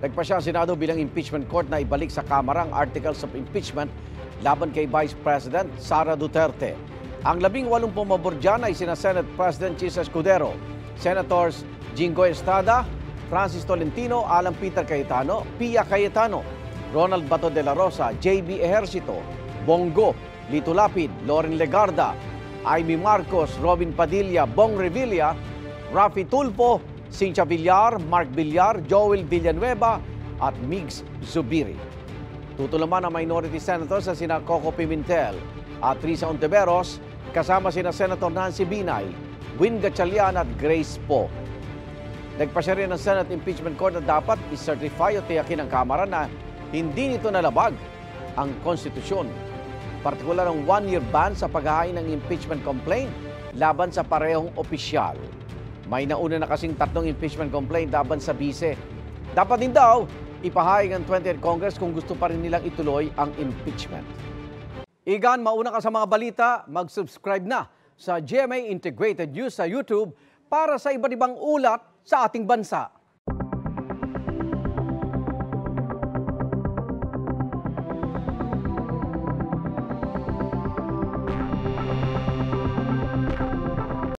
Nagpasya ang Senado bilang impeachment court na ibalik sa Kamara ang articles of impeachment laban kay Vice President Sara Duterte. Ang 18 pumabor dyan ay sina Senate President Chis Escudero, Senators Jinggoy Estrada, Francis Tolentino, Alan Peter Cayetano, Pia Cayetano, Ronald Bato de la Rosa, JB Ejercito, Bongo, Lito Lapid, Loren Legarda, Amy Marcos, Robin Padilla, Bong Revilla, Rafi Tulfo, Cynthia Villar, Mark Villar, Joel Villanueva at Migs Zubiri. Tutulaman ang minority senators sa sina Coco Pimentel at Risa Ontiveros, kasama sina Senator Nancy Binay, Win Gatchalian at Grace Poe. Nagpasya rin ng Senate Impeachment Court na dapat i-certify o tiyakin ng Kamara na hindi nito nalabag ang konstitusyon. Partikular ang 1-year ban sa paghahain ng impeachment complaint laban sa parehong opisyal. May nauna na kasing 3 impeachment complaint laban sa bise. Dapat din daw ipahayag ng 20th Congress kung gusto pa rin nilang ituloy ang impeachment. Igan, mauna ka sa mga balita, mag-subscribe na sa GMA Integrated News sa YouTube para sa iba't ibang ulat sa ating bansa.